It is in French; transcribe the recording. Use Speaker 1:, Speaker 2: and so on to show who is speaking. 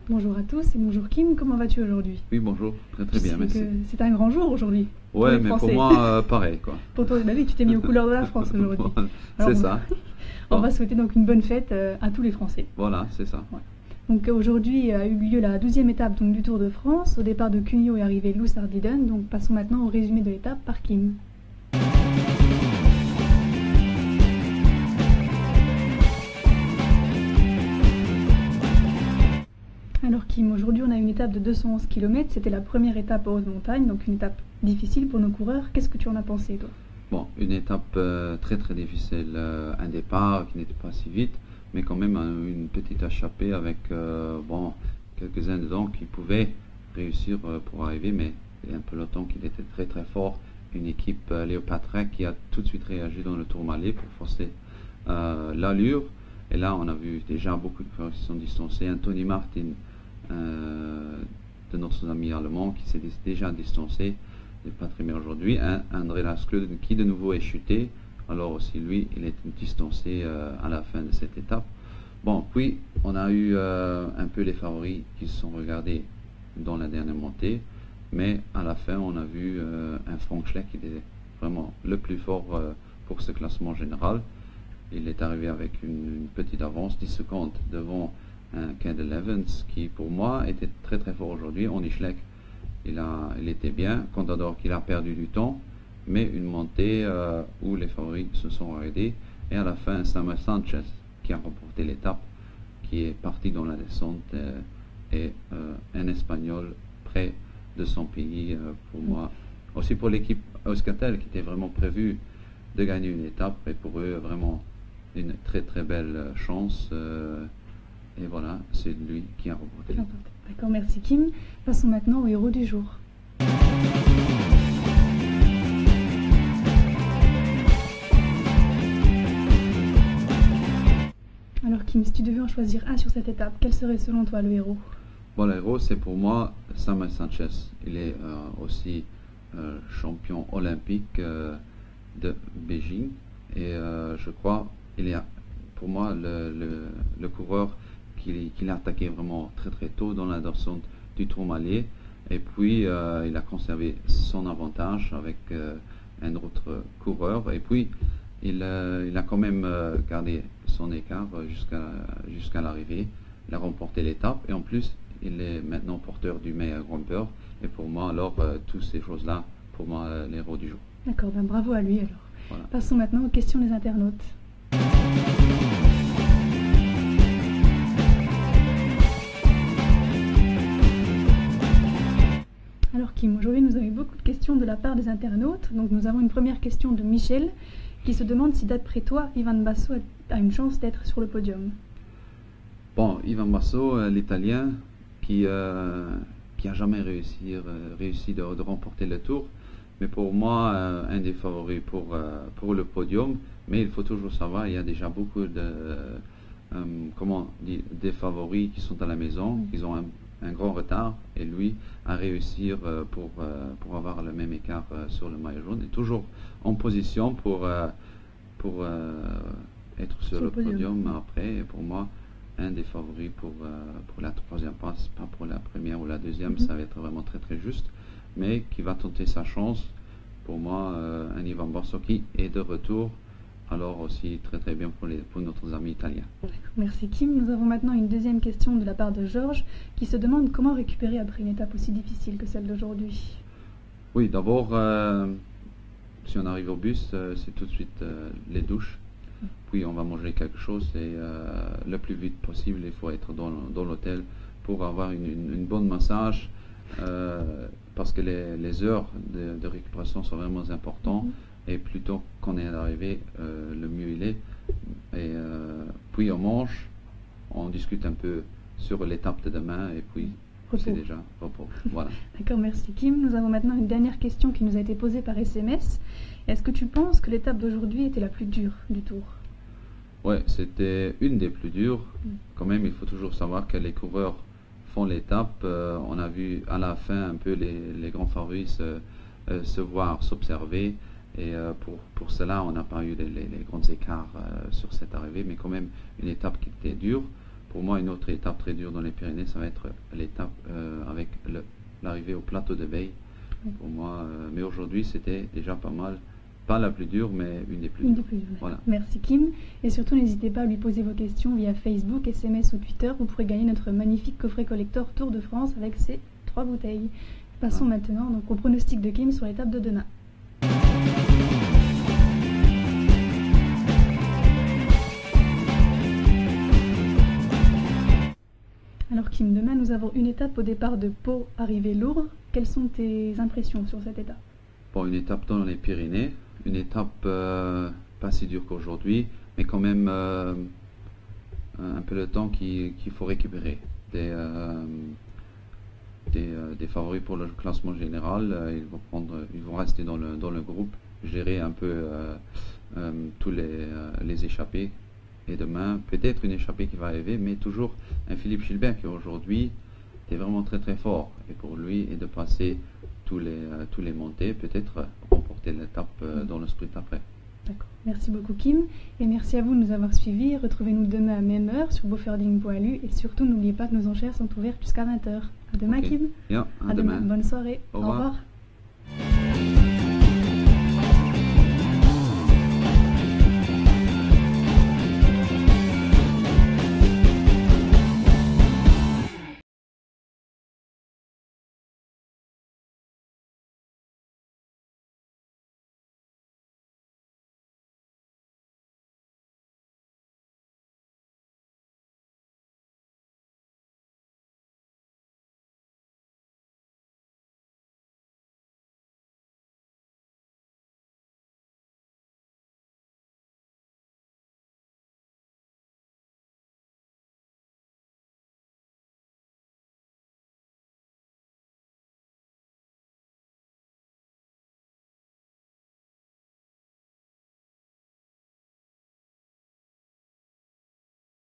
Speaker 1: Bonjour à tous et bonjour Kim, comment vas-tu aujourd'hui?
Speaker 2: Oui, bonjour, très très bien, merci.
Speaker 1: C'est un grand jour aujourd'hui.
Speaker 2: Ouais, mais pour moi, pareil, quoi.
Speaker 1: Pour toi, bah oui, tu t'es mis aux couleurs de la France aujourd'hui.
Speaker 2: C'est ça.
Speaker 1: On va souhaiter donc une bonne fête à tous les Français.
Speaker 2: Voilà, c'est ça.
Speaker 1: Ouais. Donc aujourd'hui a eu lieu la 12e étape donc, du Tour de France. Au départ de Cugno est arrivé Lou Sardiden. Donc passons maintenant au résumé de l'étape par Kim. Alors Kim, aujourd'hui on a une étape de 211 km, c'était la première étape en haute montagne, donc une étape difficile pour nos coureurs. Qu'est-ce que tu en as pensé toi?
Speaker 2: Bon, une étape très très difficile, un départ qui n'était pas si vite, mais quand même une petite échappée avec bon, quelques-uns dedans qui pouvaient réussir pour arriver, mais un peloton qui était très très fort, une équipe Léopatra qui a tout de suite réagi dans le Tourmalet pour forcer l'allure. Et là, on a vu déjà beaucoup de coureurs qui sont distancés. Un Tony Martin, de notre ami allemand, qui s'est déjà distancé, n'est pas très bien aujourd'hui. Un André Lascleux qui de nouveau est chuté. Alors aussi lui, il est distancé à la fin de cette étape. Bon, puis on a eu un peu les favoris qui se sont regardés dans la dernière montée. Mais à la fin, on a vu un Frank Schleck qui était vraiment le plus fort pour ce classement général. Il est arrivé avec une petite avance, 10 secondes devant un Cadel Evans qui pour moi était très très fort aujourd'hui. Ronny Schleck, il était bien. Contador qu'il a perdu du temps, mais une montée où les favoris se sont arrêtés. Et à la fin, Samuel Sanchez qui a remporté l'étape, qui est parti dans la descente et un Espagnol près de son pays pour moi. Aussi pour l'équipe Euskaltel qui était vraiment prévue de gagner une étape et pour eux vraiment une très très belle chance et voilà, c'est lui qui a remporté l'étape.
Speaker 1: D'accord, merci Kim. Passons maintenant au héros du jour. Alors Kim, si tu devais en choisir un sur cette étape, quel serait selon toi le héros?
Speaker 2: Bon, le héros c'est pour moi Samuel Sanchez. Il est aussi champion olympique de Beijing et je crois il est pour moi le coureur qu'il a attaqué vraiment très très tôt dans la descente du Tourmalet et puis il a conservé son avantage avec un autre coureur et puis il a quand même gardé son écart jusqu'à l'arrivée. Il a remporté l'étape et en plus il est maintenant porteur du meilleur grimpeur et pour moi alors toutes ces choses là pour moi l'héros du jour.
Speaker 1: D'accord, ben bravo à lui alors.
Speaker 2: Voilà.
Speaker 1: Passons maintenant aux questions des internautes. Alors Kim, aujourd'hui nous avons eu beaucoup de questions de la part des internautes. Donc nous avons une première question de Michel qui se demande si d'après toi, Ivan Basso a une chance d'être sur le podium.
Speaker 2: Bon, Ivan Basso, l'Italien, qui a jamais réussi de remporter le Tour, mais pour moi un des favoris pour le podium. Mais il faut toujours savoir, il y a déjà beaucoup des favoris qui sont à la maison, qui ont un grand retard, et lui a réussi pour avoir le même écart sur le maillot jaune, et toujours en position pour être sur le podium après. Et pour moi, un des favoris pour la troisième place, pas pour la première ou la deuxième, ça va être vraiment très très juste, mais qui va tenter sa chance. Pour moi, un Ivan Basso qui est de retour, alors aussi très très bien pour notre ami italien.
Speaker 1: Merci Kim. Nous avons maintenant une deuxième question de la part de Georges qui se demande comment récupérer après une étape aussi difficile que celle d'aujourd'hui.
Speaker 2: Oui, d'abord, si on arrive au bus, c'est tout de suite les douches. Puis on va manger quelque chose et le plus vite possible, il faut être dans l'hôtel pour avoir une bonne massage parce que les heures de récupération sont vraiment importantes. Et plus tôt qu'on est à l'arrivée, le mieux il est. Et puis on mange, on discute un peu sur l'étape de demain et puis c'est déjà repos. Voilà.
Speaker 1: D'accord, merci Kim. Nous avons maintenant une dernière question qui nous a été posée par SMS. Est-ce que tu penses que l'étape d'aujourd'hui était la plus dure du Tour?
Speaker 2: Ouais, c'était une des plus dures. Quand même, il faut toujours savoir que les coureurs font l'étape. On a vu à la fin un peu les grands favoris se voir, s'observer. Et pour cela, on n'a pas eu les grands écarts sur cette arrivée, mais quand même une étape qui était dure. pour moi, une autre étape très dure dans les Pyrénées, ça va être l'étape avec l'arrivée au plateau de Veille. Pour moi, mais aujourd'hui, c'était déjà pas mal. Pas la plus dure, mais une des plus dures. Voilà.
Speaker 1: Merci Kim. Et surtout, n'hésitez pas à lui poser vos questions via Facebook, SMS ou Twitter. Vous pourrez gagner notre magnifique coffret collector Tour de France avec ces 3 bouteilles. Passons maintenant donc, au pronostic de Kim sur l'étape de demain. Alors Kim, demain nous avons une étape au départ de Pau, arrivée Lourdes. Quelles sont tes impressions sur cette étape?
Speaker 2: Bon, une étape dans les Pyrénées, une étape pas si dure qu'aujourd'hui, mais quand même un peu le temps qu'il faut récupérer. Des favoris pour le classement général, ils vont rester dans le groupe, gérer un peu tous les échappés. Et demain, peut-être une échappée qui va arriver, mais toujours un Philippe Gilbert qui aujourd'hui est vraiment très très fort. Et pour lui, et de passer tous les montées, peut-être remporter l'étape dans le sprint après.
Speaker 1: D'accord. Merci beaucoup Kim. Et merci à vous de nous avoir suivis. Retrouvez-nous demain à même heure sur boferding.lu. Et surtout, n'oubliez pas que nos enchères sont ouvertes jusqu'à 20h. À demain Kim.
Speaker 2: Yeah, à demain.
Speaker 1: Bonne soirée.
Speaker 2: Au revoir.